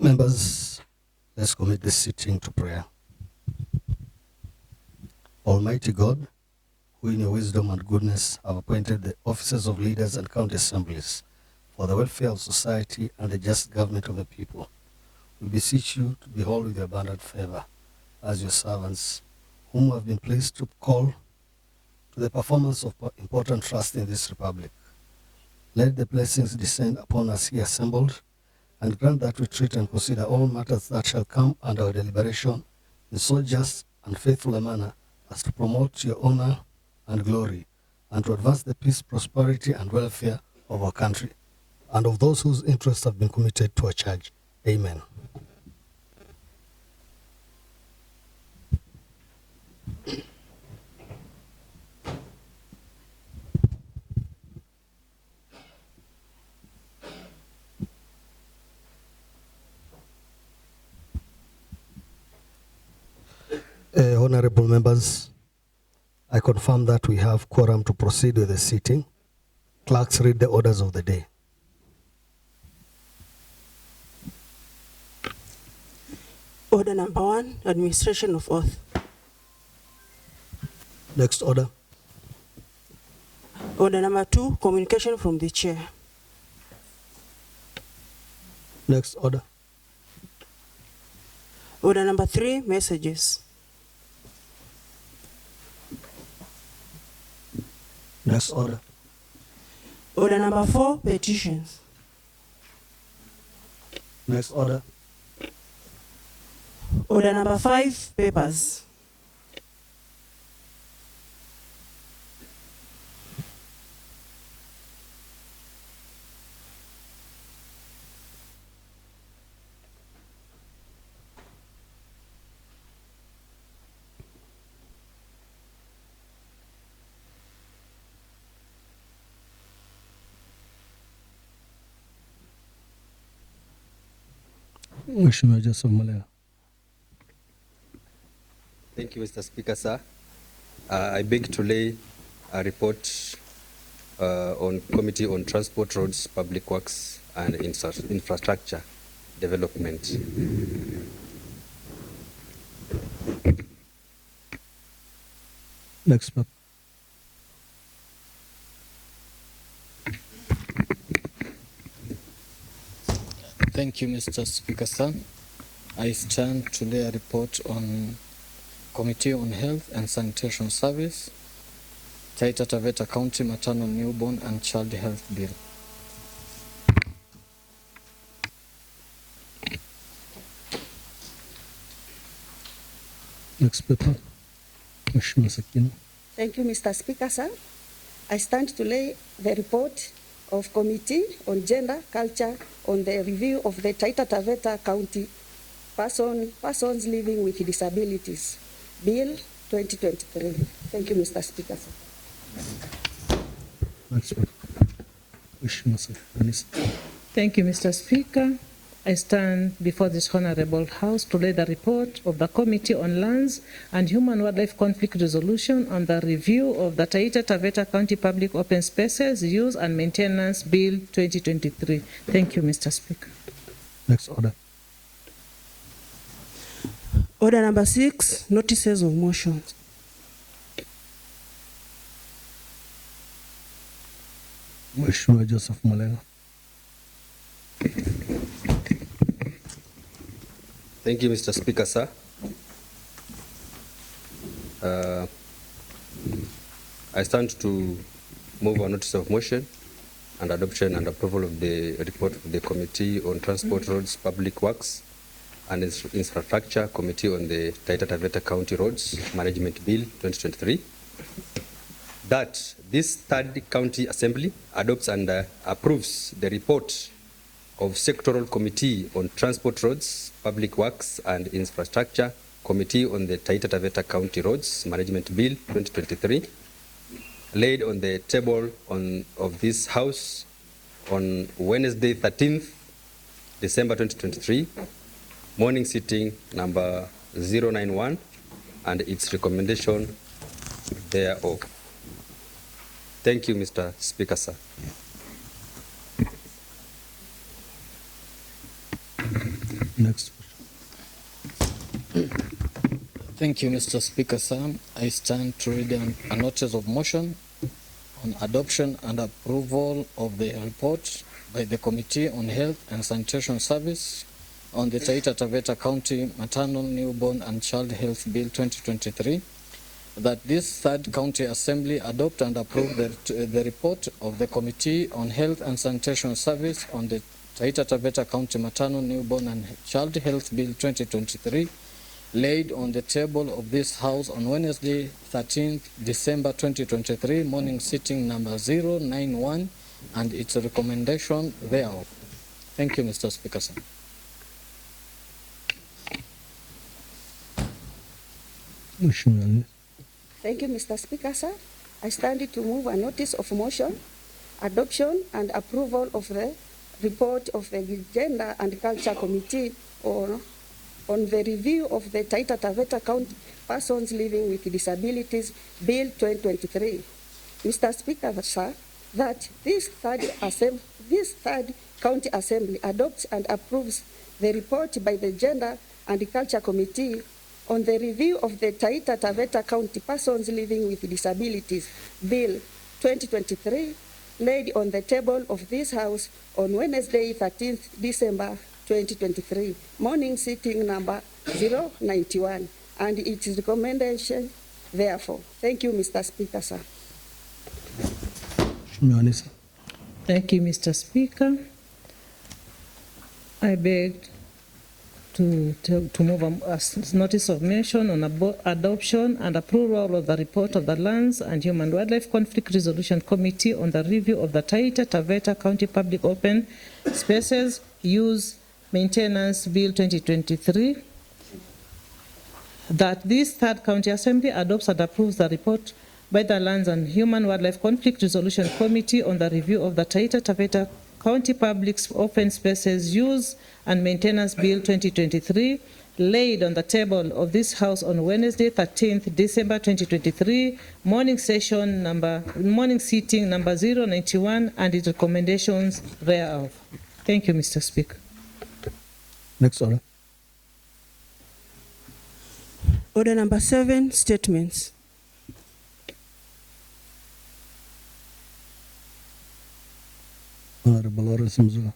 Members, let's commit this sitting to prayer. Almighty God, who in your wisdom and goodness have appointed the offices of leaders and county assemblies for the welfare of society and the just government of the people, we beseech you to behold with your abundant favor as your servants, whom have been pleased to call to the performance of important trust in this republic. Let the blessings descend upon us here assembled, and grant that we treat and consider all matters that shall come under our deliberation in so just and faithful a manner as to promote your honor and glory, and to advance the peace, prosperity, and welfare of our country, and of those whose interests have been committed to our charge. Amen. Honorable members, I confirm that we have quorum to proceed with the sitting. Clerks, read the orders of the day. Order number 1, administration of oath. Next order. Order number 2, communication from the chair. Next order. Order number 3, messages. Next order. Order number 4, petitions. Next order. Order number 5, papers. Mheshimiwa Joseph Malera. Thank you, Mr. Speaker, sir. I beg to lay a report on Committee on Transport, Roads, Public Works and Infrastructure Development. Next speaker. Thank you, Mr. Speaker, sir. I stand to lay a report on Committee on Health and Sanitation Service, Taita Taveta County Maternal, Newborn and Child Health Bill. Next speaker. Mheshimiwa Sakina. Thank you, Mr. Speaker, sir. I stand to lay the report of Committee on Gender, Culture on the review of the Taita Taveta County Persons Living with Disabilities Bill 2023. Thank you, Mr. Speaker, sir. Next speaker. Mheshimiwa Sakina. Thank you, Mr. Speaker. I stand before this honorable House to lay the report of the Committee on Lands and Human-Wildlife Conflict Resolution on the review of the Taita Taveta County Public Open Spaces Use and Maintenance Bill 2023. Thank you, Mr. Speaker. Next order. Order number 6, notices of motions. Mheshimiwa Joseph Malera. Thank you, Mr. Speaker, sir. I stand to move a notice of motion and adoption and approval of the report of the Committee on Transport, Roads, Public Works and Infrastructure Committee on the Taita Taveta County Roads Management Bill 2023. That this third county assembly adopts and approves the report of Sectoral Committee on Transport, Roads, Public Works and Infrastructure Committee on the Taita Taveta County Roads Management Bill 2023, laid on the table of this House on Wednesday 13th December 2023, morning sitting number 091 and its recommendation thereof. Thank you, Mr. Speaker, sir. Next. Thank you, Mr. Speaker, sir. I stand to read a notice of motion on adoption and approval of the report by the Committee on Health and Sanitation Service on the Taita Taveta County Maternal, Newborn and Child Health Bill 2023, that this third county assembly adopt and approve the report of the Committee on Health and Sanitation Service on the Taita Taveta County Maternal, Newborn and Child Health Bill 2023, laid on the table of this House on Wednesday, 13th December 2023, morning sitting number 091, and its recommendation thereof. Thank you, Mr. Speaker, sir. Thank you, Mr. Speaker, sir. I stand to move a notice of motion, adoption and approval of the report of the Gender and Culture Committee on the review of the Taita Taveta County Persons Living with Disabilities Bill 2023. Mr. Speaker, sir, that this third county assembly adopts and approves the report by the Gender and Culture Committee on the review of the Taita Taveta County Persons Living with Disabilities Bill 2023, laid on the table of this House on Wednesday, 13th December 2023, morning sitting number 091, and its recommendation therefore. Thank you, Mr. Speaker, sir. Thank you, Mr. Speaker. I beg to move a notice of mention on adoption and approval of the report of the Lands and Human Wildlife Conflict Resolution Committee on the review of the Taita Taveta County Public Open Spaces Use Maintenance Bill 2023, that this third county assembly adopts and approves the report by the Lands and Human Wildlife Conflict Resolution Committee on the review of the Taita Taveta County Public Open Spaces Use and Maintenance Bill 2023, laid on the table of this House on Wednesday, 13th December 2023, morning sitting number 091, and its recommendations thereof. Thank you, Mr. Speaker. Next order. Order number 7, statements. Honorable Lawrence Mzula.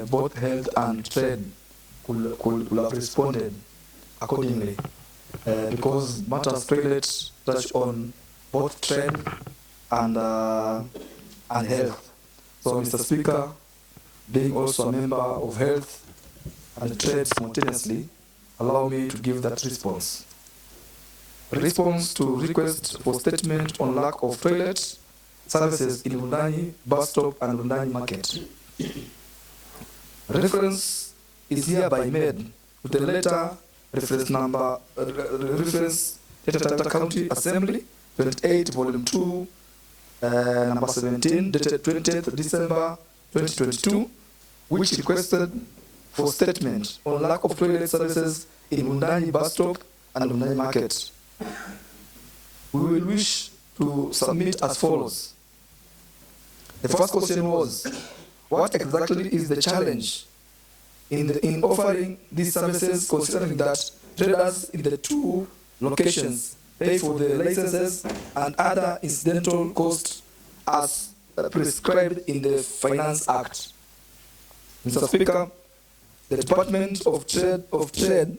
Both health and trade could have responded accordingly, because matters toilets touch on both trade and health. So, Mr. Speaker, being also a member of health and trade simultaneously, allow me to give that response. Response to request for statement on lack of toilet services in Wundanyi bus stop and Wundanyi market. Reference is hereby made to the letter reference number reference Taita County Assembly 28 volume 2 number 17 dated 20th December 2022, which requested for statement on lack of toilet services in Wundanyi bus stop and Wundanyi market. We will wish to submit as follows. The first question was, what exactly is the challenge in offering these services, considering that traders in the two locations pay for the licenses and other incidental costs as prescribed in the Finance Act? Mr. Speaker, the Department of Trade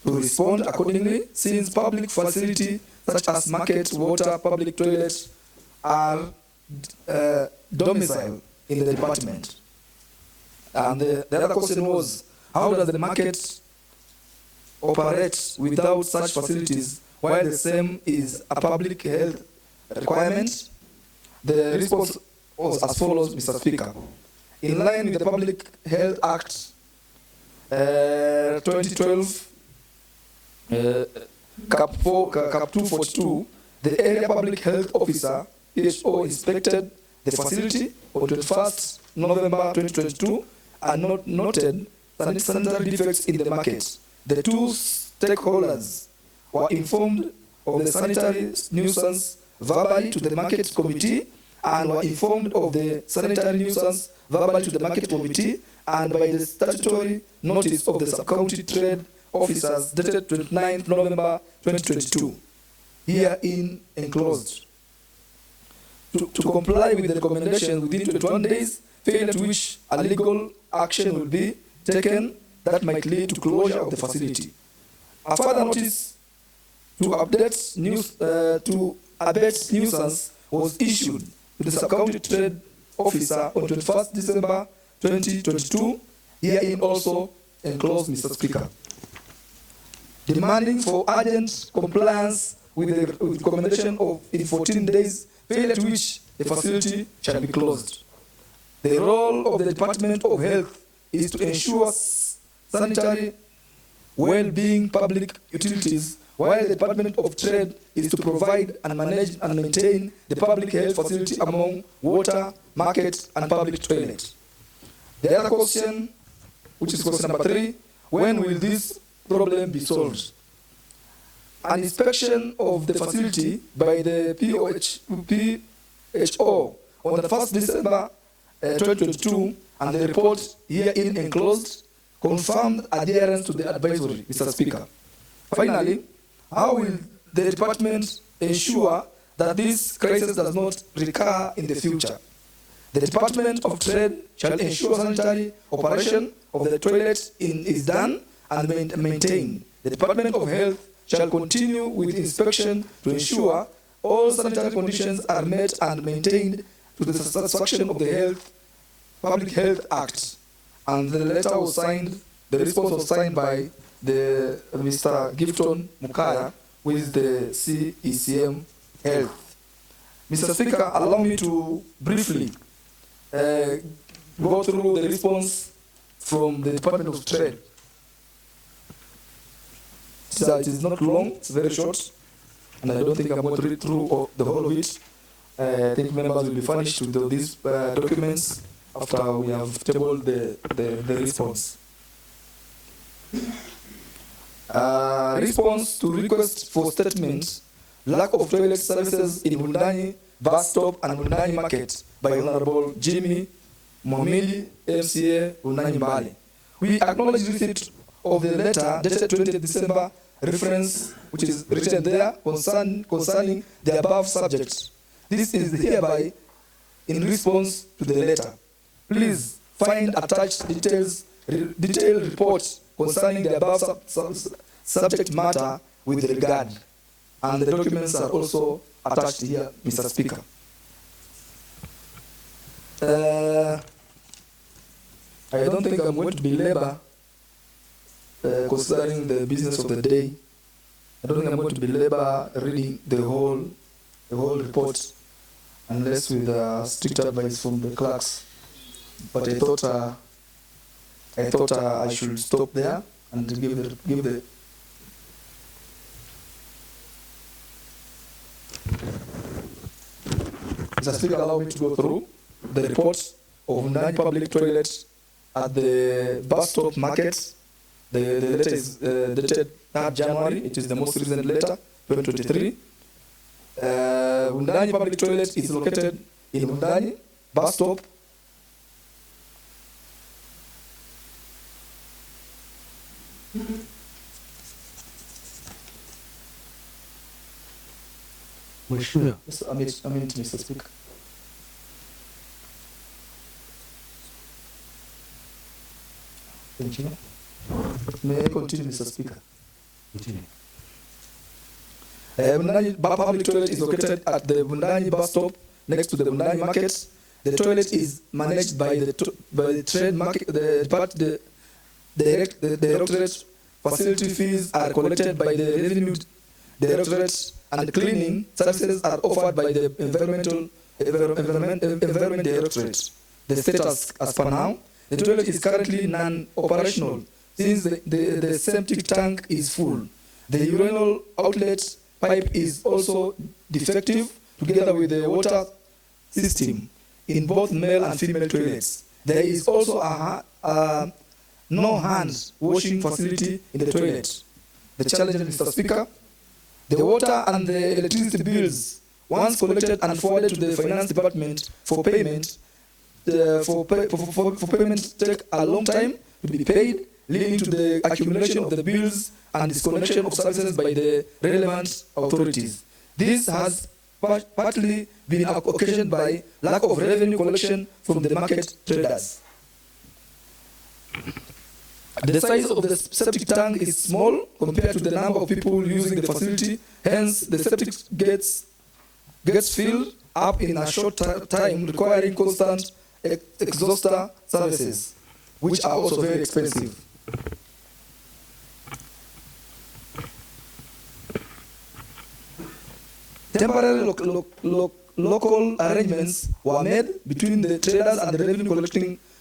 to respond accordingly, since public facility such as market, water, public toilets are domiciled in the department. And the other question was, how does the market operate without such facilities while the same is a public health requirement? The response was as follows, Mr. Speaker. In line with the Public Health Act 2012, Cap 242, the area public health officer, PHO, inspected the facility on 21st November 2022 and noted sanitary defects in the market. The two stakeholders were informed of the sanitary nuisance verbally to the market committee and were informed of the sanitary nuisance verbally to the market committee and by the statutory notice of the sub-county trade officers dated 29th November 2022, herein enclosed. To comply with the recommendation within 21 days, failure to which a legal action will be taken that might lead to closure of the facility. A further notice to abate nuisance was issued to the sub-county trade officer on 21st December 2022, herein also enclosed, Mr. Speaker, demanding for urgent compliance with the recommendation of in 14 days, failure to which the facility shall be closed. The role of the Department of Health is to ensure sanitary well-being public utilities, while the Department of Trade is to provide and manage and maintain the public health facility among water, market, and public toilet. The other question, which is question number 3, when will this problem be solved? An inspection of the facility by the PHO on the 1st December 2022 and the report herein enclosed confirmed adherence to the advisory, Mr. Speaker. Finally, how will the department ensure that this crisis does not recur in the future? The Department of Trade shall ensure sanitary operation of the toilet is done and maintained. The Department of Health shall continue with inspection to ensure all sanitary conditions are met and maintained to the satisfaction of the Public Health Act. And the letter was signed, the response was signed by the Mr. Gifton Mukaya with the CECM Health. Mr. Speaker, allow me to briefly go through the response from the Department of Trade. So it is not long, it's very short, and I don't think I'm going to read through the whole of it. I think members will be furnished with these documents after we have tabled the response. Response to request for statement, lack of toilet services in Bundani bus stop and Bundani market by Honorable Jimmy Mwamili, MCA, Bundani Mbale. We acknowledge receipt of the letter dated 20th December reference, which is written there, concerning the above subject. This is hereby in response to the letter. Please find attached detailed report concerning the above subject matter with regard. And the documents are also attached here, Mr. Speaker. I don't think I'm going to belabor concerning the business of the day. I don't think I'm going to belabor reading the whole report unless with strict advice from the clerks. But I thought I should stop there and give the Mr. Speaker, allow me to go through the report of Bundani public toilets at the bus stop market. The letter is dated 3rd January. It is the most recent letter, 2023. Bundani public toilet is located in Bundani bus stop. Mheshimiwa. Yes, I mean, Mr. Speaker. Thank you. May I continue, Mr. Speaker? Continue. Bundani public toilet is located at the Bundani bus stop next to the Wundanyi market. The toilet is managed by the trade market, the directorate. Facility fees are collected by the revenue directorate, and cleaning services are offered by the environment directorate. The status as per now, the toilet is currently non-operational since the septic tank is full. The urinal outlet pipe is also defective, together with the water system in both male and female toilets. There is also a no hand washing facility in the toilet. The challenge, Mr. Speaker, the water and the electricity bills, once collected and forwarded to the finance department for payment, for payment take a long time to be paid, leading to the accumulation of the bills and disconnection of services by the relevant authorities. This has partly been occasioned by lack of revenue collection from the market traders. The size of the septic tank is small compared to the number of people using the facility. Hence, the septic gets filled up in a short time, requiring constant exhauster services, which are also very expensive. Temporary local arrangements were made between the traders and the revenue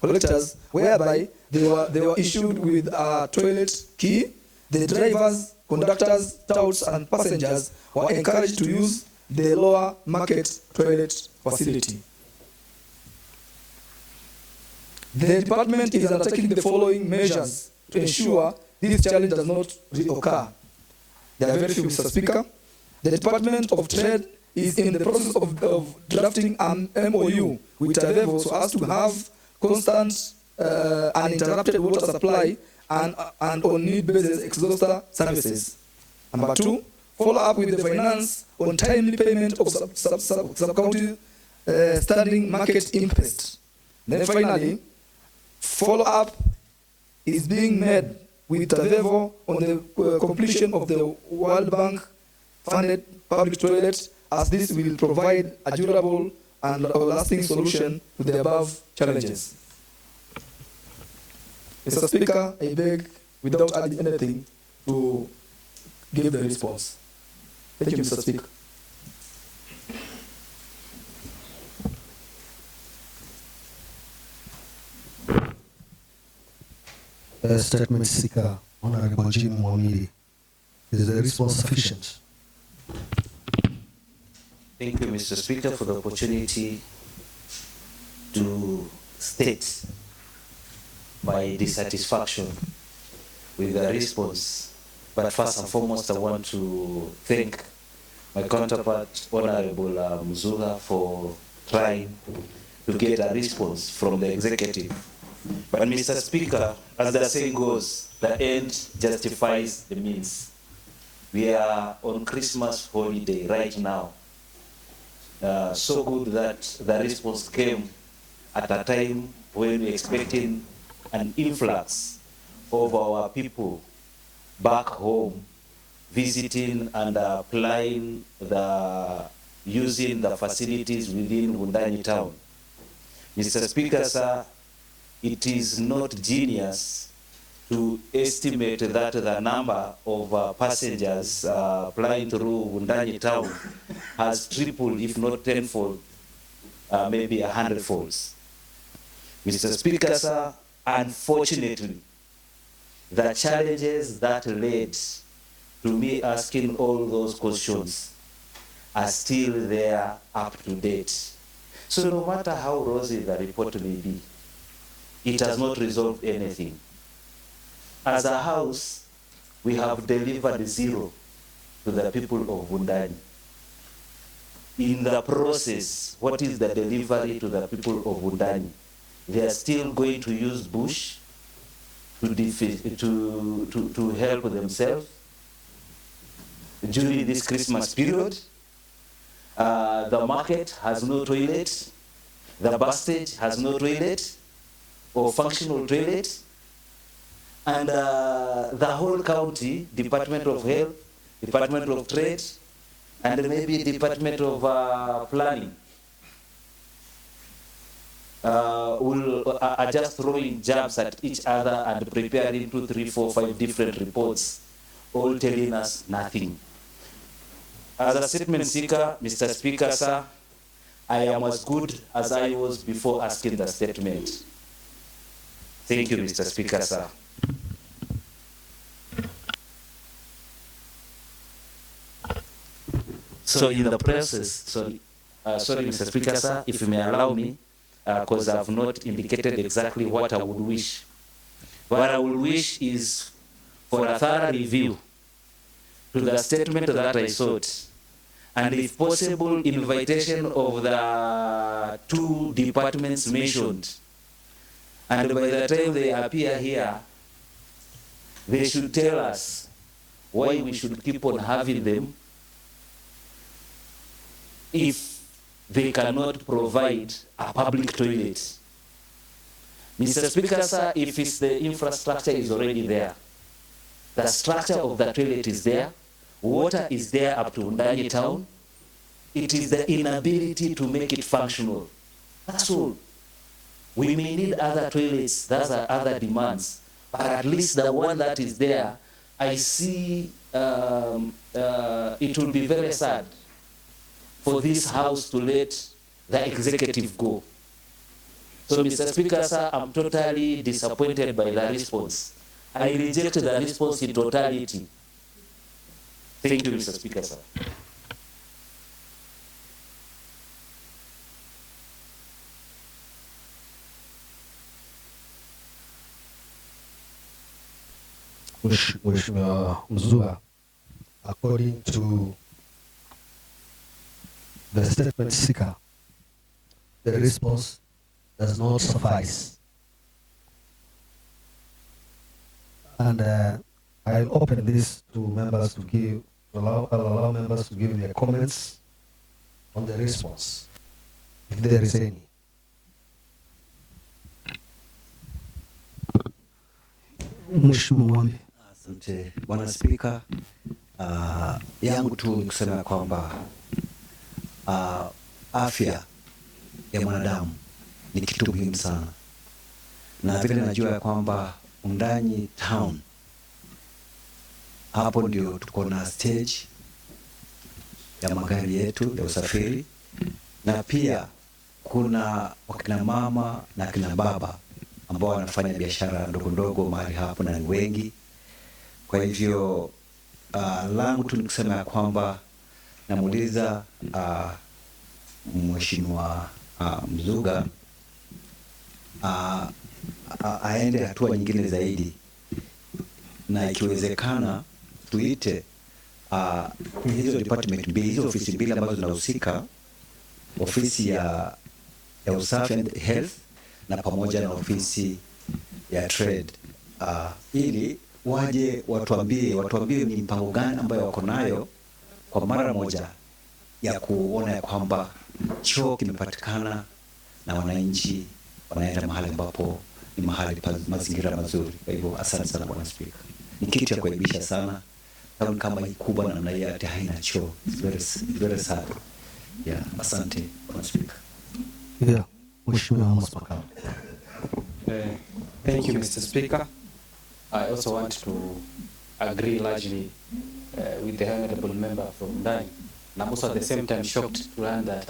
collectors, whereby they were issued with a toilet key. The drivers, conductors, touts, and passengers were encouraged to use the lower market toilet facility. The department is undertaking the following measures to ensure this challenge does not reoccur. There are very few, Mr. Speaker. The Department of Trade is in the process of drafting an MOU with 𝐓𝐀𝐈𝐓𝐃 so as to have constant uninterrupted water supply and on need basis exhauster services. Number 2, follow up with the finance on timely payment of sub-county standing market interest. Then finally, follow up is being made with 𝐓𝐶 on the completion of the World Bank funded public toilet, as this will provide a durable and lasting solution to the above challenges. Mr. Speaker, I beg, without adding anything, to give the response. Thank you, Mr. Speaker. Statement Seeker, Honorable Jim Mwamili. Is the response sufficient? Thank you, Mr. Speaker, for the opportunity to state my dissatisfaction with the response. But first and foremost, I want to thank my counterpart, Honorable Mzula, for trying to get a response from the executive. But Mr. Speaker, as the saying goes, the end justifies the means. We are on Christmas holiday right now. So good that the response came at a time when we're expecting an influx of our people back home, visiting and applying using the facilities within Wundanyi town. Mr. Speaker, sir, it is not genius to estimate that the number of passengers flying through Wundanyi town has tripled, if not tenfold, maybe 100-folds. Mr. Speaker, sir, unfortunately, the challenges that led to me asking all those questions are still there, up to date. So no matter how rosy the report may be, it has not resolved anything. As a house, we have delivered 0 to the people of Wundanyi. In the process, what is the delivery to the people of Wundanyi? They are still going to use bush to help themselves during this Christmas period. The market has no toilet. The bus stage has no toilet or functional toilet. And the whole county, Department of Health, Department of Trade, and maybe Department of Planning are just throwing jabs at each other and preparing 2, 3, 4, 5 different reports, all telling us nothing. As a statement seeker, Mr. Speaker, sir, I am as good as I was before asking the statement. Thank you, Mr. Speaker, sir. So in the process, sorry, Mr. Speaker, sir, if you may allow me, because I have not indicated exactly what I would wish. What I would wish is for a thorough review to the statement that I sought, and if possible, invitation of the 2 departments mentioned. And by the time they appear here, they should tell us why we should keep on having them if they cannot provide a public toilet. Mr. Speaker, sir, if it's the infrastructure is already there, the structure of the toilet is there, water is there up to Undani town, it is the inability to make it functional. That's all. We may need other toilets, those are other demands, but at least the one that is there, I see it will be very sad for this house to let the executive go. So, Mr. Speaker, sir, I'm totally disappointed by the response. I reject the response in totality. Thank you, Mr. Speaker, sir. Mheshimiwa Mzua, according to the statement seeker, the response does not suffice. And I'll open this to members to give, allow members to give their comments on the response, if there is any. Mheshimiwa. Asante Bwana Spika, yangu tu ni kusema kwamba afya ya mwanadamu ni kitu muhimu sana, na vile najua ya kwamba Undani town hapo ndio tuko na stage ya magari yetu ya usafiri, na pia kuna wakina mama na kina baba ambao wanafanya biashara ndogo ndogo mahali hapo na ni wengi. Kwa hivyo langu tu ni kusema ya kwamba namuuliza Mheshimiwa Mzuga aende hatua nyingine zaidi, na ikiwezekana tuite hizo department mbili, hizo ofisi mbili ambazo zinahusika, ofisi ya usafi and health na pamoja na ofisi ya trade, ili waje watuambie ni mpango gani ambayo wako nayo kwa mara moja ya kuona ya kwamba choo kimepatikana na wananchi wanaenda mahali ambapo ni mahali pa mazingira mazuri. Kwa hivyo asante sana Bwana Spika. Ni kitu ya kuaibisha sana town kama hii kubwa namna hii hata haina choo. Very sad. Yeah, asante Bwana Spika. Yeah, Mheshimiwa Mspaka. Thank you, Mr. Speaker. I also want to agree largely with the honorable member from Undani. And I'm also at the same time shocked to learn that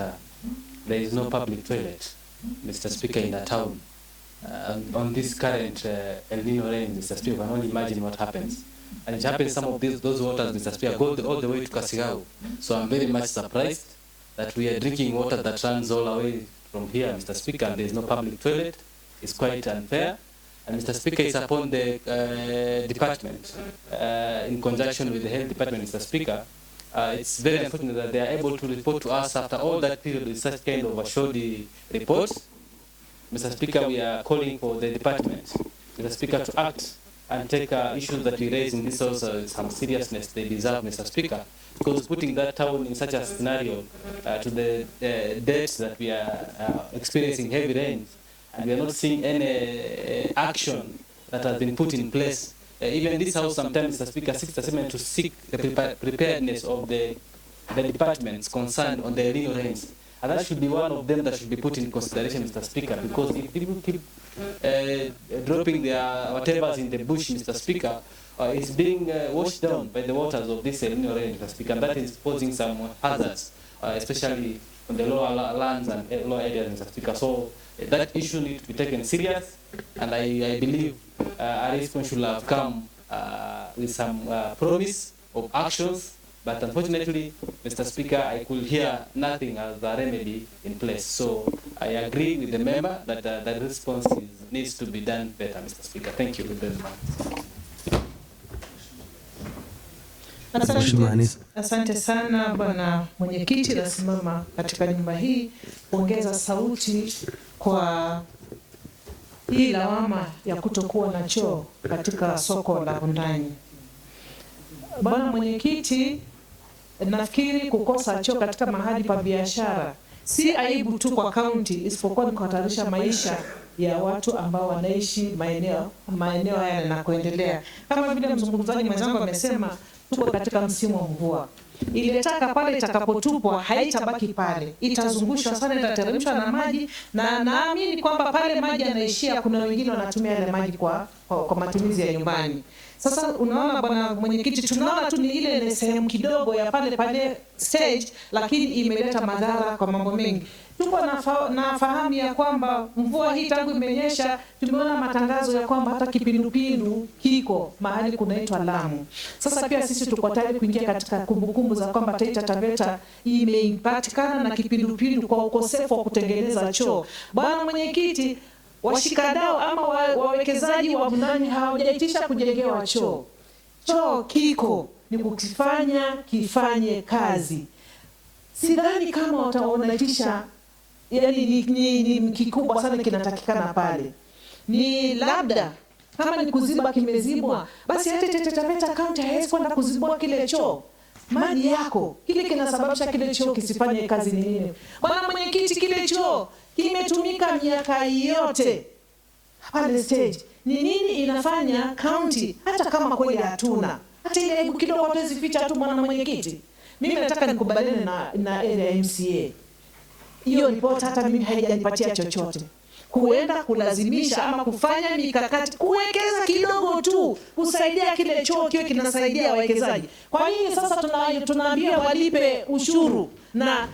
there is no public toilet, Mr. Speaker, in the town. On this current El Nino rain, Mr. Speaker, I can only imagine what happens. And it happens some of those waters, Mr. Speaker, go all the way to 𝐂𝐓𝐶. So I'm very much surprised that we are drinking water that runs all the way from here, Mr. Speaker, and there is no public toilet. It's quite unfair. And Mr. Speaker, it's upon the department, in conjunction with the health department, Mr. Speaker. It's very unfortunate that they are able to report to us after all that period with such kind of a shoddy reports. Mr. Speaker, we are calling for the department, Mr. Speaker, to act and take issues that we raise in this also some seriousness they deserve, Mr. Speaker, because putting that town in such a scenario to the dates that we are experiencing heavy rains, and we are not seeing any action that has been put in place. Even this house sometimes, Mr. Speaker, seeks assessment to seek the preparedness of the departments concerned on the El Nino rains. And that should be one of them that should be put in consideration, Mr. Speaker, because if people keep dropping their whatever in the bush, Mr. Speaker, it's being washed down by the waters of this El Nino rain, Mr. Speaker, and that is posing some hazards, especially on the lower lands and lower areas, Mr. Speaker. So that issue needs to be taken serious, and I believe a response should have come with some promise of actions. But unfortunately, Mr. Speaker, I could hear nothing as a remedy in place. So I agree with the member that the response needs to be done better, Mr. Speaker. Thank you very much. Asante sana bwana mwenyekiti, nasimama katika nyumba hii kuongeza sauti kwa hii lawama ya kutokuwa na choo katika soko la Bundani. Bwana mwenyekiti, nafikiri kukosa choo katika mahali pa biashara si aibu tu kwa kaunti, isipokuwa ni kuhatarisha maisha ya watu ambao wanaishi maeneo haya na kuendelea. Kama vile mzungumzaji mwenzangu amesema, tuko katika msimu wa mvua. Ile taka pale itakapotupwa haitabaki pale, itazungushwa sana, itateremshwa na maji, na naamini kwamba pale maji yanaishia, kuna wengine wanatumia ile maji kwa matumizi ya nyumbani. Sasa unaona bwana mwenyekiti, tunaona tu ni ile ni sehemu kidogo ya pale stage, lakini imeleta madhara kwa mambo mengi. Tuko na fahamu ya kwamba mvua hii tangu imenyesha, tumeona matangazo ya kwamba hata kipindupindu kiko mahali kunaitwa Lamu. Sasa pia sisi tuko tayari kuingia katika kumbukumbu za kwamba Taita Taveta imepatikana na kipindupindu kwa ukosefu wa kutengeneza choo. Bwana mwenyekiti, washikadau ama wawekezaji wa Bundani hawajaitisha kujengewa choo. Choo kiko, ni kifanye kazi. Sidhani kama wataonaitisha, yani ni kikubwa sana kinatakikana pale. Ni labda kama ni kuziba kimezibwa, basi hata Taita Taveta County haiwezi kwenda kuzibua kile choo. Maji yako, kile kinasababisha kile choo kisifanye kazi ni nini? Bwana mwenyekiti, kile choo kimetumika miaka yote pale stage. Ni nini inafanya county, hata kama kweli hatuna, hata ile hebu kidogo watazificha tu bwana mwenyekiti? Mimi nataka nikubaliane na area MCA. Hiyo report hata mimi haijanipatia chochote. Kuenda kulazimisha ama kufanya mikakati, kuwekeza kidogo tu, kusaidia kile choo kiwe kinasaidia wawekezaji. Kwa nini sasa tunaambia walipe ushuru na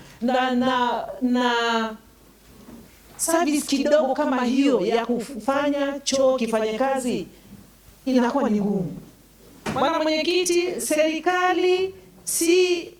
service kidogo kama hiyo ya kufanya choo kifanye kazi inakuwa ni ngumu? Bwana mwenyekiti, serikali si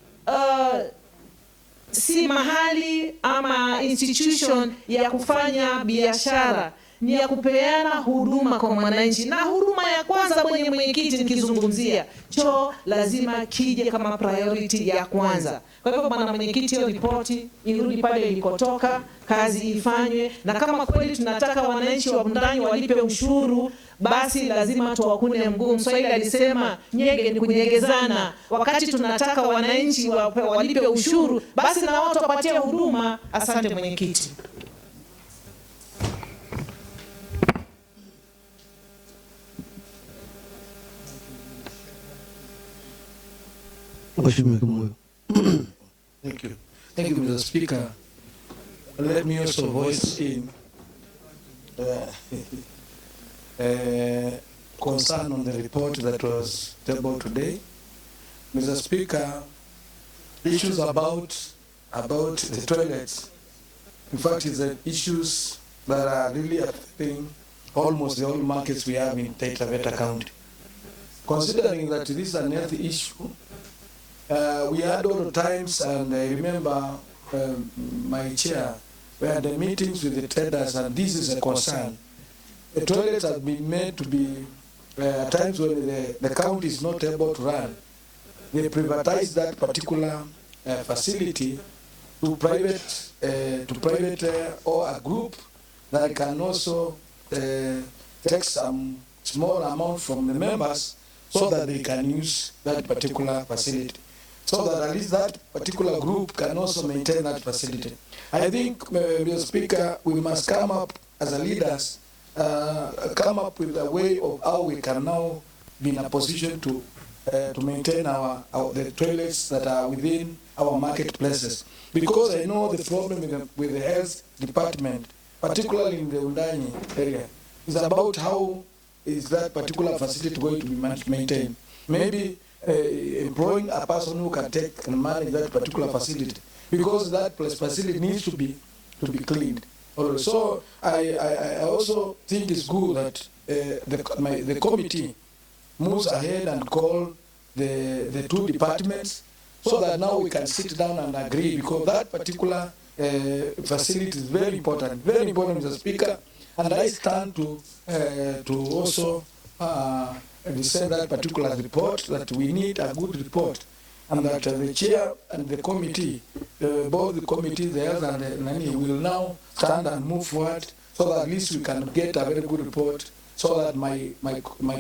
mahali ama institution ya kufanya biashara, ni ya kupeana huduma kwa mwananchi. Na huduma ya kwanza mwenye mwenyekiti nikizungumzia, choo lazima kije kama priority ya kwanza. Kwa hivyo bwana mwenyekiti, hiyo ripoti irudi pale ilikotoka, kazi ifanywe, na kama kweli tunataka wananchi wa Bundani walipe ushuru, basi lazima tuwakune mguu. Mswahili alisema nyege ni kunyegezana. Wakati tunataka wananchi walipe ushuru, basi na watu wapatie huduma. Asante mwenyekiti. Thank you. Thank you, Mr. Speaker. Let me also voice in concern on the report that was tabled today. Mr. Speaker, issues about the toilets, in fact, is the issues that are really affecting almost the whole markets we have in Taita Taveta County. Considering that this is an health issue, we had all the times, and I remember my chair, we had the meetings with the traders, and this is a concern. The toilets have been made to be, at times when the county is not able to run, they privatize that particular facility to private or a group that can also take some small amount from the members so that they can use that particular facility, so that at least that particular group can also maintain that facility. I think, Mr. Speaker, we must come up as a leaders, come up with a way of how we can now be in a position to maintain the toilets that are within our marketplaces. Because I know the problem with the health department, particularly in the Undani area, is about how is that particular facility going to be maintained. Maybe employing a person who can take and manage that particular facility, because that facility needs to be cleaned. So I also think it's good that the committee moves ahead and call the two departments, so that now we can sit down and agree, because that particular facility is very important, Mr. Speaker, and I stand to also send that particular report, that we need a good report, and that the chair and the committee, both the committee, the health and the NANI, will now stand and move forward, so that at least we can get a very good report, so that my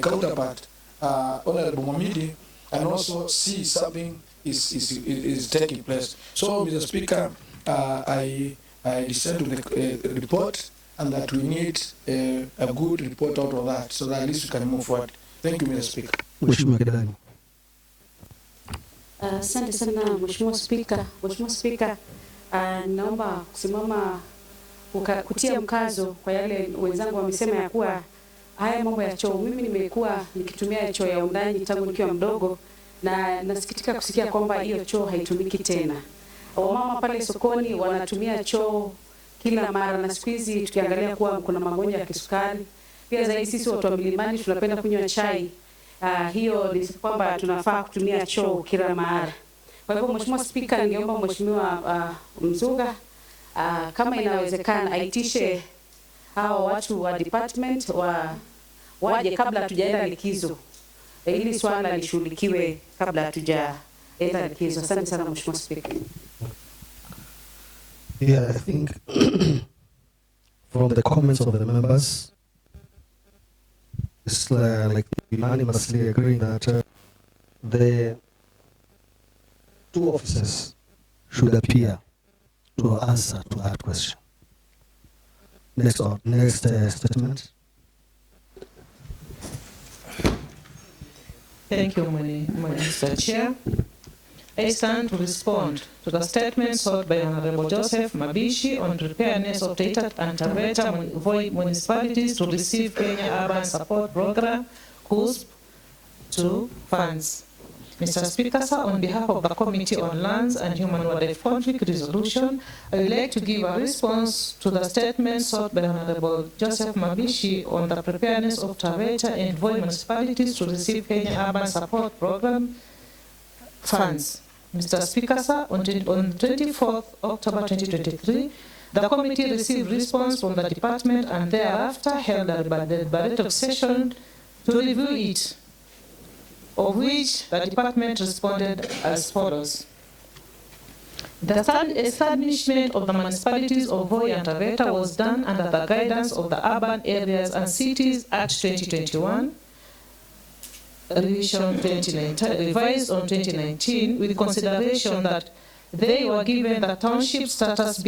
counterpart, Honorable Momidi, can also see something is taking place. So, Mr. Speaker, I listen to the report, and that we need a good report out of that, so that at least we can move forward. Thank you, Mr. Speaker. Mheshimiwa Kidani. Asante sana Mheshimiwa Spika. Mheshimiwa Spika, naomba kusimama kutia mkazo kwa yale wenzangu wamesema ya kuwa haya mambo ya choo. Mimi nimekuwa nikitumia choo ya Undani tangu nikiwa mdogo, na nasikitika kusikia kwamba hiyo choo haitumiki tena. Wamama pale sokoni wanatumia choo kila mara, na siku hizi tukiangalia kuwa kuna magonjwa ya kisukari. Pia zaidi sisi watu wa milimani tunapenda kunywa chai. Hiyo ni kwamba tunafaa kutumia choo kila mara. Kwa hivyo Mheshimiwa Spika, ningeomba Mheshimiwa Mzuga kama inawezekana aitishe hao watu wa department waje kabla hatujaenda likizo, ili swala lishughulikiwe kabla hatujaenda likizo. Asante sana Mheshimiwa Spika. Yeah, I think from the comments of the members, it's like unanimously agreeing that the two officers should appear to answer to that question. Next statement. Thank you, Mr. Chair. I stand to respond to the statement sought by Honorable Joseph Mabishi on preparedness of Taita and Taveta Voi municipalities to receive Kenya Urban Support Program, 𝐓𝐾 2 funds. Mr. Speaker, sir, on behalf of the Committee on Lands and Human Wildlife Conflict Resolution, I would like to give a response to the statement sought by Honorable Joseph Mabishi on the preparedness of Taveta and Voi municipalities to receive Kenya Urban Support Program funds. Mr. Speaker, sir, on 24th October 2023, the committee received response from the department and thereafter held a deliberative session to review it, of which the department responded as follows. The establishment of the municipalities of Voi and Taveta was done under the guidance of the Urban Areas and Cities Act 2021, Revision 2019, revised on 2019, with consideration that they were given the township status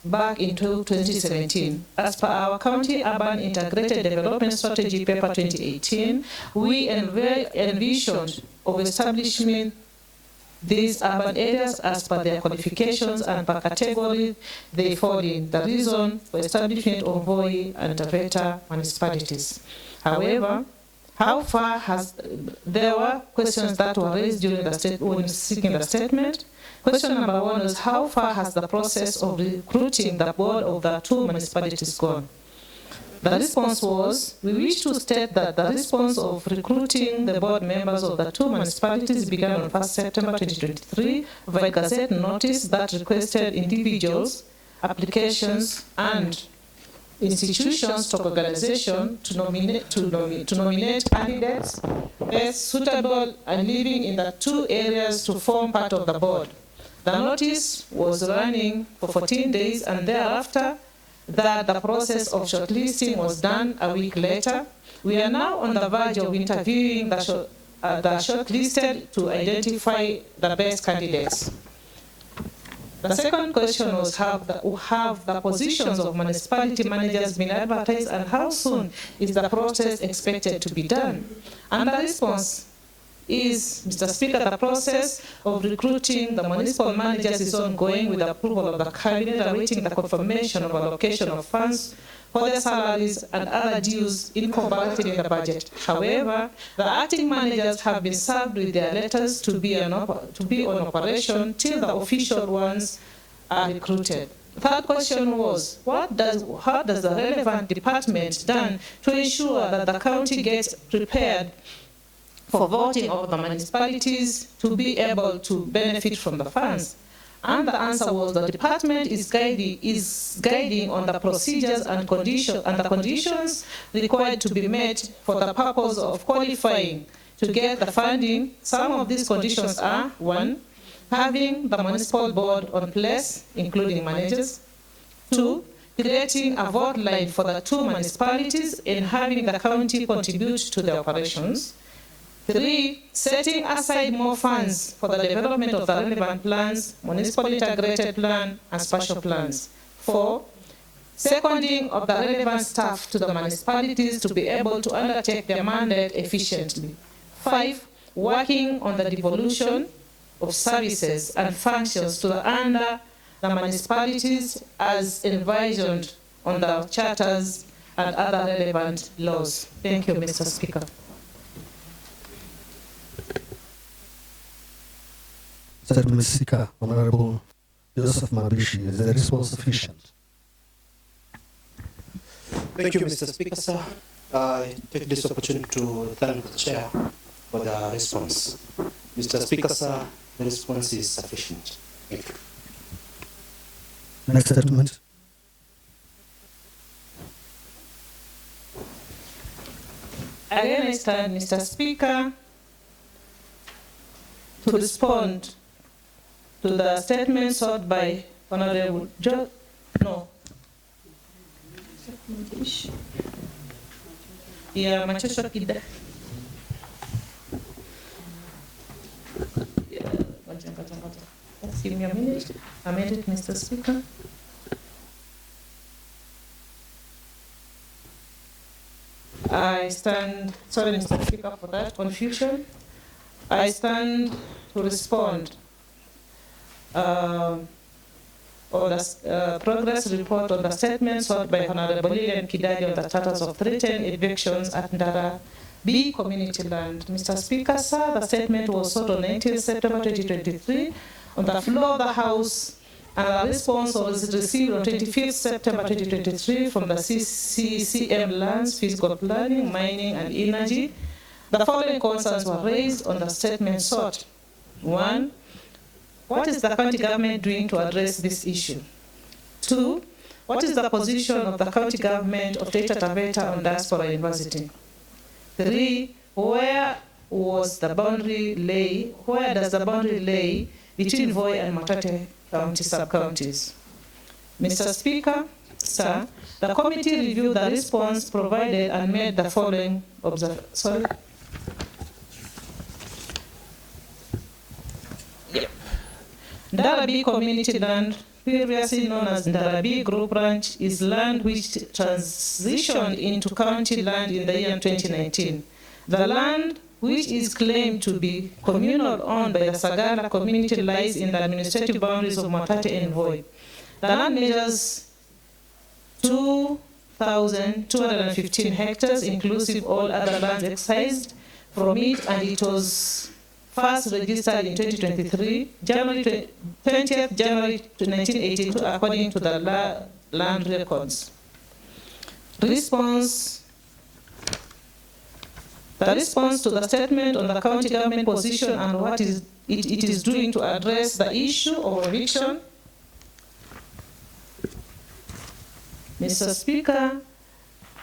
back in 2017. As per our County Urban Integrated Development Strategy Paper 2018, we envisioned of establishment these urban areas as per their qualifications and per category they fall in, the reason for establishment of Voi and Taveta municipalities. However, how far has, there were questions that were raised during the when seeking the statement. Question number one was, how far has the process of recruiting the board of the two municipalities gone? The response was, we wish to state that the response of recruiting the board members of the two municipalities began on 1st September 2023 via Gazette notice that requested individuals, applications, and institutions to organization to nominate candidates best suitable and living in the two areas to form part of the board. The notice was running for 14 days, and thereafter that the process of shortlisting was done a week later. We are now on the verge of interviewing the shortlisted to identify the best candidates. The second question was, have the positions of municipality managers been advertised, and how soon is the process expected to be done? And the response is, Mr. Speaker, the process of recruiting the municipal managers is ongoing with approval of the Cabinet, awaiting the confirmation of allocation of funds for their salaries and other dues incorporated in the budget. However, the acting managers have been served with their letters to be on operation till the official ones are recruited. The third question was, how does the relevant department done to ensure that the county gets prepared for voting of the municipalities to be able to benefit from the funds? And the answer was the department is guiding on the procedures and the conditions required to be met for the purpose of qualifying to get the funding. Some of these conditions are: 1, having the municipal board on place, including managers; 2, creating a vote line for the 2 municipalities and having the county contribute to the operations; 3, setting aside more funds for the development of the relevant plans, municipal integrated plan, and special plans; 4, seconding of the relevant staff to the municipalities to be able to undertake their mandate efficiently; 5, working on the devolution of services and functions to the under the municipalities as envisioned on the charters and other relevant laws. Thank you, Mr. Speaker. Statement Seeker, Honorable Joseph Mabishi, is the response sufficient? Thank you, Mr. Speaker, sir. I take this opportunity to thank the Chair for the response. Mr. Speaker, sir, the response is sufficient. Thank you. Next statement. Again, I stand, Mr. Speaker, to respond to the statement sought by Honorable Machosho Kida. Just give me a minute. I made it, Mr. Speaker. I stand, sorry, Mr. Speaker, for that confusion. I stand to respond on the progress report on the statement sought by Honorable Lilian Kidadi on the status of 310 evictions at Ndara B community land. Mr. Speaker, sir, the statement was sought on 19 September 2023 on the floor of the House, and a response was received on 25 September 2023 from the CCM lands, physical planning, mining, and energy. The following concerns were raised on the statement sought. 1, what is the county government doing to address this issue? 2, what is the position of the county government of Taita Taveta on diaspora university? 3, where does the boundary lay between Voi and Mwatate County sub-counties? Mr. Speaker, sir, the committee reviewed the response provided and made the following observations. Ndara B community land, previously known as Ndara B Group Ranch, is land which transitioned into county land in the year 2019. The land, which is claimed to be communal owned by the Sagala community, lies in the administrative boundaries of Mwatate and Voi. The land measures 2,215 hectares, inclusive all other lands excised from it, and it was first registered in 2023, 20th January 1982, according to the land records. The response to the statement on the county government position and what it is doing to address the issue of eviction. Mr. Speaker,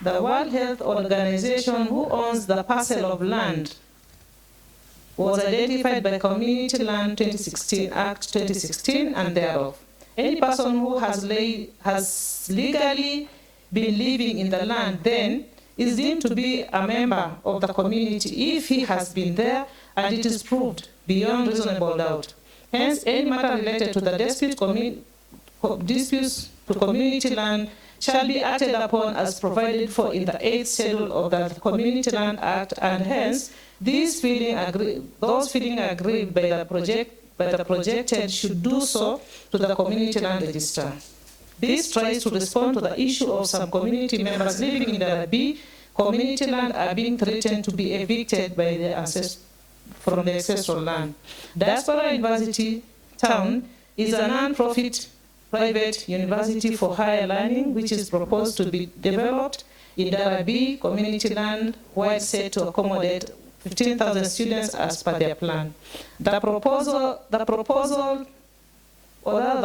the World Health Organization, who owns the parcel of land, was identified by Community Land 2016 Act 2016 and thereof. Any person who has legally been living in the land then is deemed to be a member of the community if he has been there and it is proved beyond reasonable doubt. Hence, any matter related to the disputes to community land shall be acted upon as provided for in the 8th schedule of the Community Land Act, and hence those feeling aggrieved by the projected should do so to the Community Land Register. This tries to respond to the issue of some community members living in the B community land are being threatened to be evicted by from the ancestral land. Diaspora University Town is a non-profit private university for higher learning, which is proposed to be developed in Dara B community land, while set to accommodate 15,000 students as per their plan. The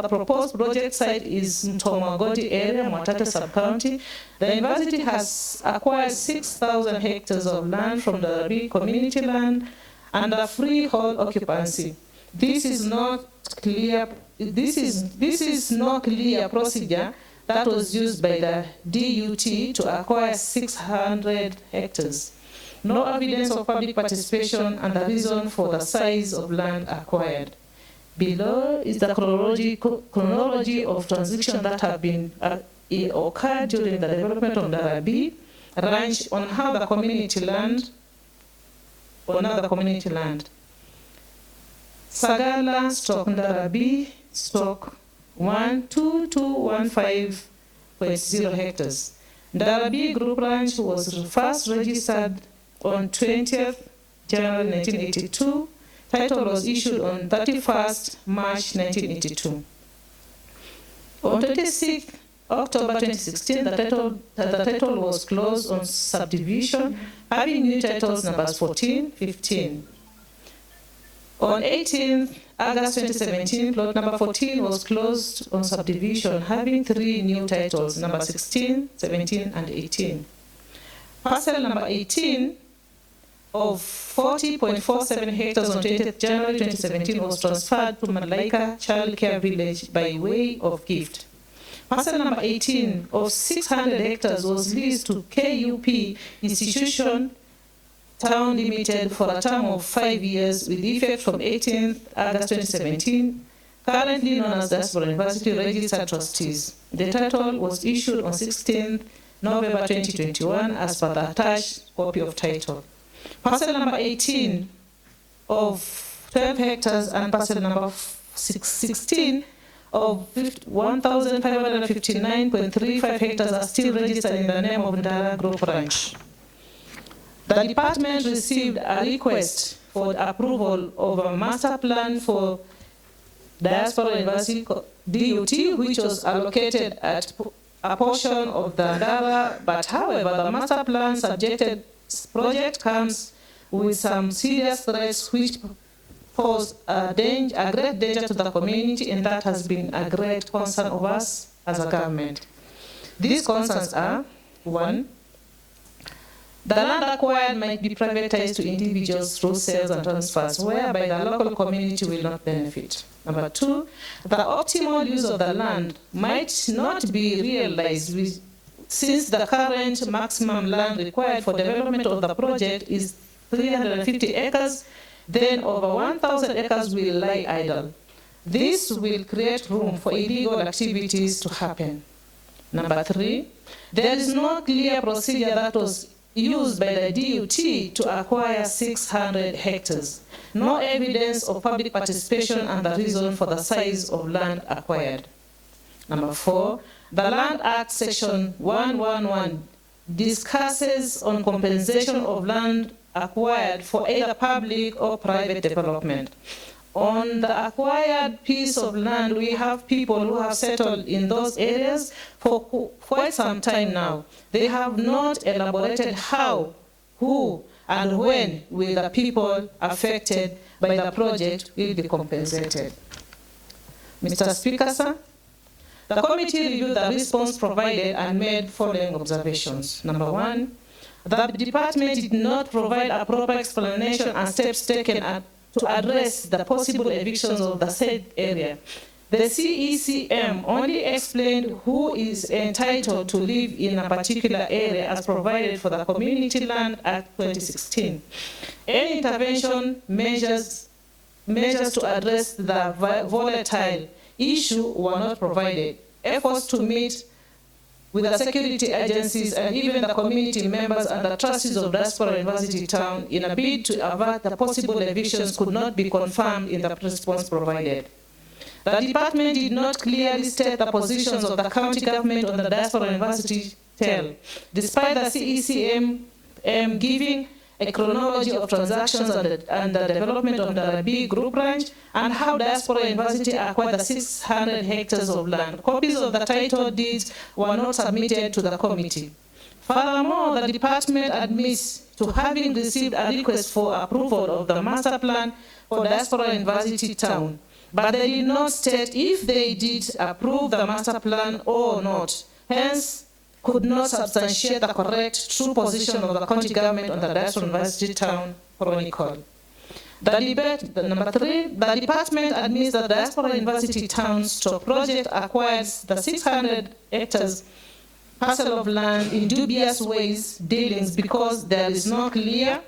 proposed project site is Mtomagodi area, Mwatate sub-county. The university has acquired 6,000 hectares of land from the Rabi community land under freehold occupancy. This is not clear. This is no clear procedure that was used by the DUT to acquire 600 hectares. No evidence of public participation and the reason for the size of land acquired. Below is the chronology of transactions that have been occurred during the development of the Rabi ranch on how the community land, Sagala stock Ndarabi stock 12215.0 hectares. Ndarabi Group Ranch was first registered on 20th January 1982. Title was issued on 31st March 1982. On 26th October 2016, the title was closed on subdivision, having new titles numbers 14, 15. On 18th August 2017, plot number 14 was closed on subdivision, having 3 new titles, number 16, 17, and 18. Parcel number 18 of 40.47 hectares on 20th January 2017 was transferred to Malaika Child Care Village by way of gift. Parcel number 18 of 600 hectares was leased to KUP Institution Town Limited for a term of 5 years with effect from 18th August 2017, currently known as Diaspora University Registered Trustees. The title was issued on 16th November 2021 as per the attached copy of title. Parcel number 18 of 12 hectares and parcel number 16 of 1,559.35 hectares are still registered in the name of Ndara Group Ranch. The department received a request for approval of a master plan for Diaspora University DUT, which was allocated at a portion of the Ndara, but however, the master plan subjected project comes with some serious threats which pose a great danger to the community, and that has been a great concern of us as a government. These concerns are: 1, the land acquired might be privatized to individuals through sales and transfers, whereby the local community will not benefit. Number 2, the optimal use of the land might not be realized since the current maximum land required for development of the project is 350 acres, then over 1,000 acres will lie idle. This will create room for illegal activities to happen. Number 3, there is no clear procedure that was used by the DUT to acquire 600 hectares. No evidence of public participation and the reason for the size of land acquired. Number 4, the Land Act Section 111 discusses on compensation of land acquired for either public or private development. On the acquired piece of land, we have people who have settled in those areas for quite some time now. They have not elaborated how, who, and when will the people affected by the project will be compensated. Mr. Speaker, sir, the committee reviewed the response provided and made following observations. Number 1, the department did not provide a proper explanation and steps taken to address the possible evictions of the said area. The CECM only explained who is entitled to live in a particular area as provided for the Community Land Act 2016. Any intervention measures to address the volatile issue were not provided. Efforts to meet with the security agencies and even the community members and the trustees of Diaspora University Town in a bid to avert the possible evictions could not be confirmed in the response provided. The department did not clearly state the positions of the county government on the Diaspora University Town, despite the CECM giving a chronology of transactions and the development of the Rabi Group Ranch and how Diaspora University acquired the 600 hectares of land. Copies of the title deeds were not submitted to the committee. Furthermore, the department admits to having received a request for approval of the master plan for Diaspora University Town, but they did not state if they did approve the master plan or not. Hence, could not substantiate the correct, true position of the county government on the Diaspora University Town Chronicle. Number 3, the department admits that the Diaspora University Town project acquires the 600 hectares parcel of land in dubious ways dealings because there is no clear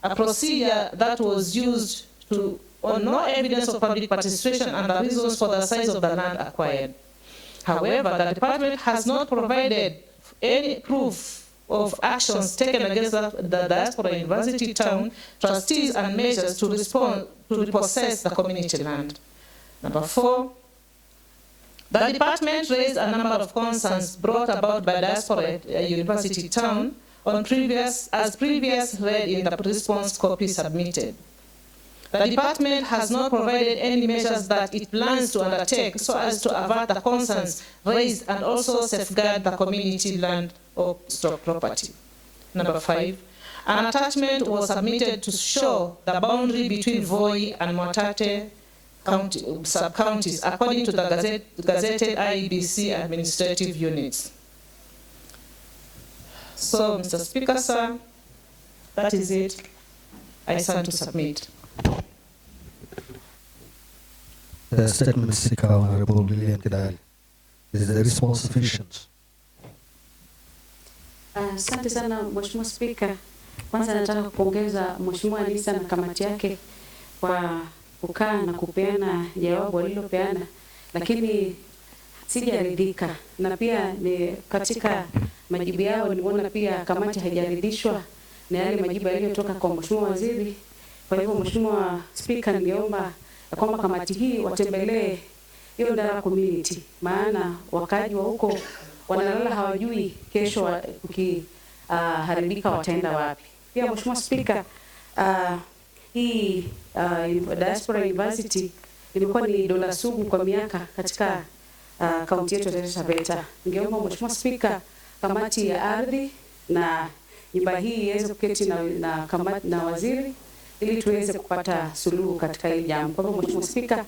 a procedure that was used to, or no evidence of public participation and the reasons for the size of the land acquired. However, the department has not provided any proof of actions taken against the Diaspora University Town trustees and measures to respond to repossess the community land. Number 4, the department raised a number of concerns brought about by Diaspora University Town on previous read in the response copy submitted. The department has not provided any measures that it plans to undertake so as to avert the concerns raised and also safeguard the community land or stock property. Number 5, an attachment was submitted to show the boundary between Voi and Mwatate sub-counties according to the gazetted IEBC administrative units. So, Mr. Speaker, sir, that is it. I stand to submit. The statement seeker, Honorable Lilian Kidali. Is the response sufficient? Asante sana Mheshimiwa Spika. Kwanza nataka kupongeza Mheshimiwa Anisa na kamati yake kwa kukaa na kupeana jawabu walilopeana, lakini sijaridhika, na pia ni katika majibu yao nimeona pia kamati haijaridhishwa na yale majibu yaliyotoka kwa Mheshimiwa Waziri. Kwa hivyo Mheshimiwa Spika, ningeomba kwamba kamati hii watembelee hiyo Ndara community, maana wakaji wa huko wanalala hawajui kesho kukiharibika wataenda wapi. Pia Mheshimiwa Spika, hii Diaspora University ilikuwa ni dola sugu kwa miaka katika kaunti yetu ya Taita Taveta. Ningeomba Mheshimiwa Spika, kamati ya ardhi na nyumba hii iweze kuketi na kamati na waziri ili tuweze kupata suluhu katika hili jambo. Kwa hivyo Mheshimiwa Spika,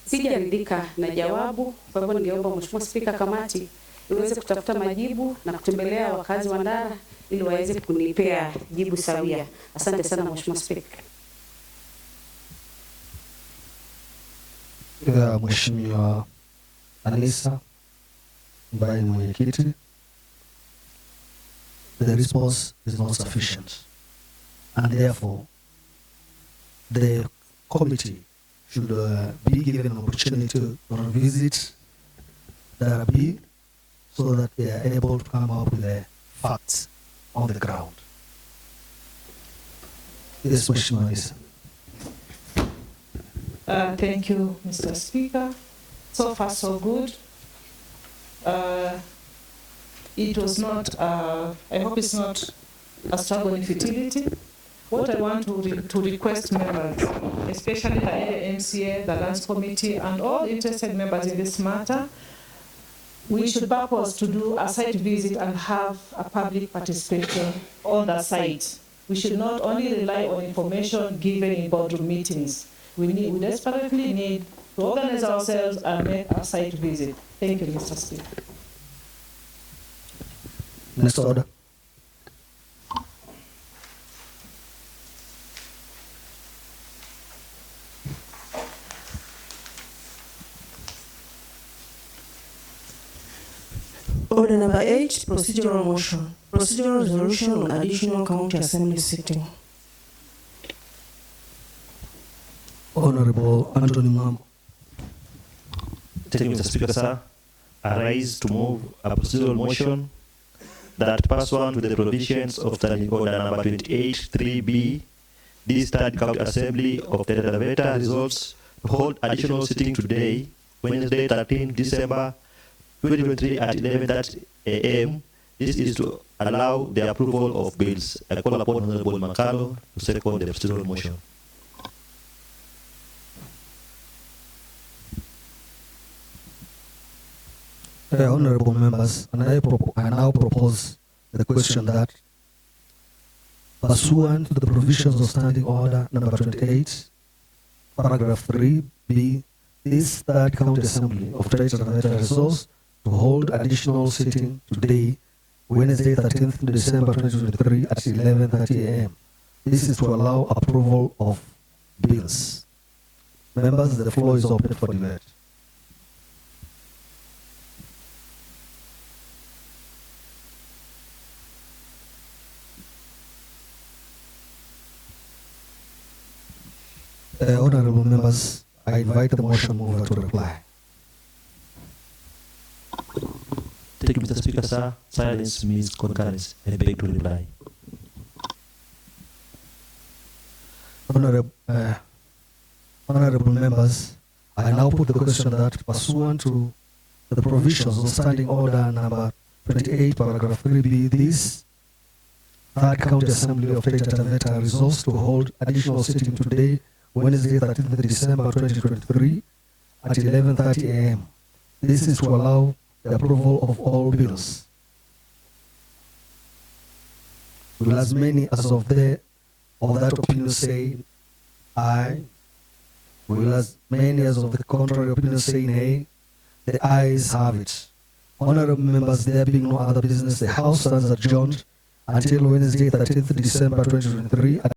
sijaridhika na jawabu. Kwa hivyo ningeomba Mheshimiwa Spika, kamati iweze kutafuta majibu na kutembelea wakazi wa Ndara ili waweze kunipea jibu sawia. Asante sana Mheshimiwa Spika. Mheshimiwa Anisa ambaye ni mwenyekiti, the response is not sufficient and therefore the committee should be given an opportunity to revisit the RB so that they are able to come up with the facts on the ground. Yes, Mheshimiwa Anisa. Thank you, Mr. Speaker. So far, so good. It was not, I hope it's not a struggle in futility. What I want to request members, especially the MCA, the Lands Committee, and all interested members in this matter, we should purpose to do a site visit and have a public participation on the site. We should not only rely on information given in boardroom meetings. We desperately need to organize ourselves and make a site visit. Thank you, Mr. Speaker. Next order. Order number 8, procedural motion. Procedural resolution on additional county assembly sitting. Honorable Anthony Mambo. Thank you, Mr. Speaker, sir. arise to move a procedural motion that pursuant to the provisions of Standing Order number 28.3b, this third county assembly of Taita Taveta resolves to hold additional sitting today, Wednesday 13 December 2023 at 11:30 a.m. This is to allow the approval of bills. I call upon Honorable Makalo to second the procedural motion. Honorable members, and I now propose the question that, pursuant to the provisions of Standing Order number 28, paragraph 3b, this third county assembly of Taita Taveta resolves to hold additional sitting today, Wednesday 13th December 2023 at 11:30 a.m. This is to allow approval of bills. Members, the floor is open for debate. Honorable members, I invite the motion mover to reply. Thank you, Mr. Speaker, sir. Silence means concurrence. I beg to reply. Honorable members, I now put the question that, pursuant to the provisions of Standing Order number 28, paragraph 3b, this third county assembly of Taita Taveta resolves to hold additional sitting today, Wednesday 13th December 2023 at 11:30 a.m. This is to allow the approval of all bills. Will as many as of that opinion say aye? Will as many as of the contrary opinion say nay? The ayes have it. Honorable members, there being no other business, the House stands adjourned until Wednesday 13th December 2023 at